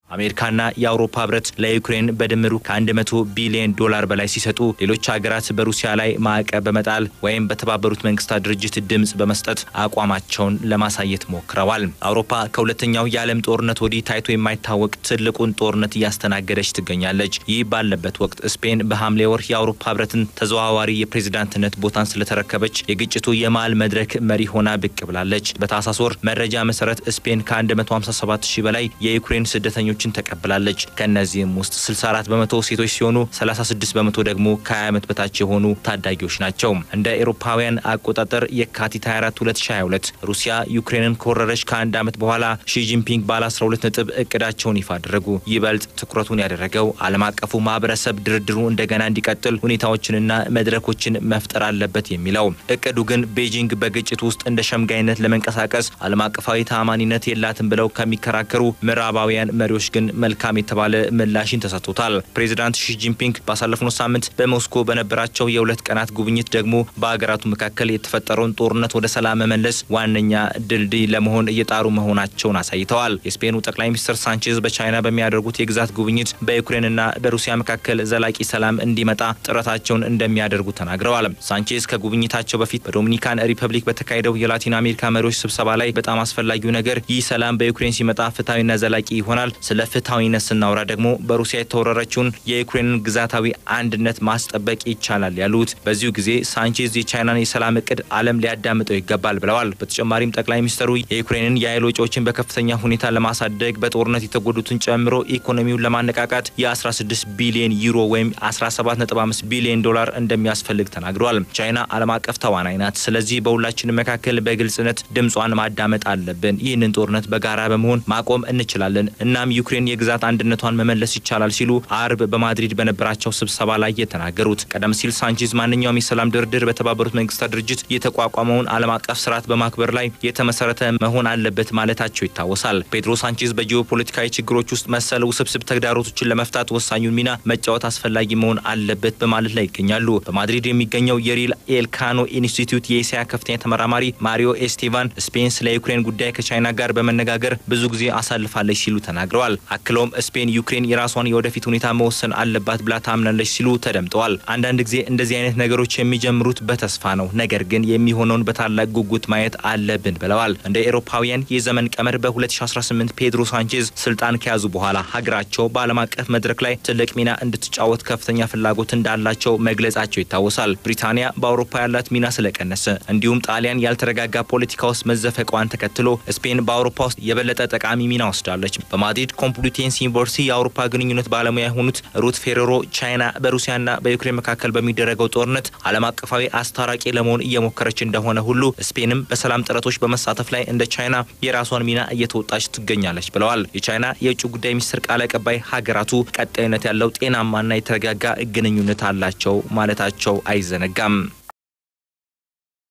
አሜሪካና የአውሮፓ ህብረት ለዩክሬን በድምሩ ከ100 ቢሊዮን ዶላር በላይ ሲሰጡ ሌሎች ሀገራት በሩሲያ ላይ ማዕቀብ በመጣል ወይም በተባበሩት መንግስታት ድርጅት ድምጽ በመስጠት አቋማቸውን ለማሳየት ሞክረዋል። አውሮፓ ከሁለተኛው የዓለም ጦርነት ወዲህ ታይቶ የማይታወቅ ትልቁን ጦርነት እያስተናገደች ትገኛለች። ይህ ባለበት ወቅት ስፔን በሐምሌ ወር የአውሮፓ ህብረትን ተዘዋዋሪ የፕሬዝዳንትነት ቦታን ስለተረከበች የግጭቱ የመሃል መድረክ መሪ ሆና ብቅ ብላለች። በታህሳስ ወር መረጃ መሰረት ስፔን ከ157,000 በላይ የዩክሬን ስደተኞች ተቀብላለች። ከነዚህም ውስጥ 64 በመቶ ሴቶች ሲሆኑ 36 በመቶ ደግሞ ከ20 ዓመት በታች የሆኑ ታዳጊዎች ናቸው። እንደ አውሮፓውያን አቆጣጠር የካቲት 24 2022 ሩሲያ ዩክሬንን ከወረረች ከአንድ ዓመት በኋላ ሺጂንፒንግ ባለ 12 ነጥብ እቅዳቸውን ይፋ አደረጉ። ይበልጥ ትኩረቱን ያደረገው ዓለም አቀፉ ማህበረሰብ ድርድሩ እንደገና እንዲቀጥል ሁኔታዎችንና መድረኮችን መፍጠር አለበት የሚለው እቅዱ ግን ቤጂንግ በግጭት ውስጥ እንደ ሸምጋይነት ለመንቀሳቀስ ዓለም አቀፋዊ ተአማኒነት የላትም ብለው ከሚከራከሩ ምዕራባውያን መሪዎች ግን መልካም የተባለ ምላሽን ተሰጥቶታል። ፕሬዝዳንት ሺጂንፒንግ ባሳለፍነው ሳምንት በሞስኮ በነበራቸው የሁለት ቀናት ጉብኝት ደግሞ በአገራቱ መካከል የተፈጠረውን ጦርነት ወደ ሰላም መመለስ ዋነኛ ድልድይ ለመሆን እየጣሩ መሆናቸውን አሳይተዋል። የስፔኑ ጠቅላይ ሚኒስትር ሳንቼዝ በቻይና በሚያደርጉት የግዛት ጉብኝት በዩክሬንና በሩሲያ መካከል ዘላቂ ሰላም እንዲመጣ ጥረታቸውን እንደሚያደርጉ ተናግረዋል። ሳንቼዝ ከጉብኝታቸው በፊት በዶሚኒካን ሪፐብሊክ በተካሄደው የላቲን አሜሪካ መሪዎች ስብሰባ ላይ በጣም አስፈላጊው ነገር ይህ ሰላም በዩክሬን ሲመጣ ፍትሐዊና ዘላቂ ይሆናል። ስለ ፍትሐዊነት ስናወራ ደግሞ በሩሲያ የተወረረችውን የዩክሬንን ግዛታዊ አንድነት ማስጠበቅ ይቻላል ያሉት በዚሁ ጊዜ ሳንቼዝ የቻይናን የሰላም እቅድ ዓለም ሊያዳምጠው ይገባል ብለዋል። በተጨማሪም ጠቅላይ ሚኒስትሩ የዩክሬንን የኃይል ወጪዎችን በከፍተኛ ሁኔታ ለማሳደግ በጦርነት የተጎዱትን ጨምሮ ኢኮኖሚውን ለማነቃቃት የ16 ቢሊዮን ዩሮ ወይም 17.5 ቢሊዮን ዶላር እንደሚያስፈልግ ተናግረዋል። ቻይና ዓለም አቀፍ ተዋናይ ናት። ስለዚህ በሁላችንም መካከል በግልጽነት ድምጿን ማዳመጥ አለብን። ይህንን ጦርነት በጋራ በመሆን ማቆም እንችላለን። እናም ዩክሬን የግዛት አንድነቷን መመለስ ይቻላል ሲሉ አርብ በማድሪድ በነበራቸው ስብሰባ ላይ የተናገሩት። ቀደም ሲል ሳንቼዝ ማንኛውም የሰላም ድርድር በተባበሩት መንግስታት ድርጅት የተቋቋመውን ዓለም አቀፍ ስርዓት በማክበር ላይ የተመሰረተ መሆን አለበት ማለታቸው ይታወሳል። ፔድሮ ሳንቼዝ በጂኦፖለቲካዊ ችግሮች ውስጥ መሰል ውስብስብ ተግዳሮቶችን ለመፍታት ወሳኙን ሚና መጫወት አስፈላጊ መሆን አለበት በማለት ላይ ይገኛሉ። በማድሪድ የሚገኘው የሪል ኤልካኖ ኢንስቲትዩት የእስያ ከፍተኛ ተመራማሪ ማሪዮ ኤስቴቫን ስፔን ስለ ዩክሬን ጉዳይ ከቻይና ጋር በመነጋገር ብዙ ጊዜ አሳልፋለች ሲሉ ተናግረዋል። አክለውም ስፔን ዩክሬን የራሷን የወደፊት ሁኔታ መወሰን አለባት ብላ ታምናለች ሲሉ ተደምጠዋል። አንዳንድ ጊዜ እንደዚህ አይነት ነገሮች የሚጀምሩት በተስፋ ነው፣ ነገር ግን የሚሆነውን በታላቅ ጉጉት ማየት አለብን ብለዋል። እንደ አውሮፓውያን የዘመን ቀመር በ2018 ፔድሮ ሳንቼዝ ስልጣን ከያዙ በኋላ ሀገራቸው በዓለም አቀፍ መድረክ ላይ ትልቅ ሚና እንድትጫወት ከፍተኛ ፍላጎት እንዳላቸው መግለጻቸው ይታወሳል። ብሪታንያ በአውሮፓ ያላት ሚና ስለቀነሰ እንዲሁም ጣሊያን ያልተረጋጋ ፖለቲካ ውስጥ መዘፈቋን ተከትሎ ስፔን በአውሮፓ ውስጥ የበለጠ ጠቃሚ ሚና ወስዳለች። በማድሪድ ኮምፕሉቴንስ ዩኒቨርሲቲ የአውሮፓ ግንኙነት ባለሙያ የሆኑት ሩት ፌሬሮ ቻይና በሩሲያና በዩክሬን መካከል በሚደረገው ጦርነት ዓለም አቀፋዊ አስታራቂ ለመሆን እየሞከረች እንደሆነ ሁሉ ስፔንም በሰላም ጥረቶች በመሳተፍ ላይ እንደ ቻይና የራሷን ሚና እየተወጣች ትገኛለች ብለዋል። የቻይና የውጭ ጉዳይ ሚኒስትር ቃል አቀባይ ሀገራቱ ቀጣይነት ያለው ጤናማና የተረጋጋ ግንኙነት አላቸው ማለታቸው አይዘነጋም።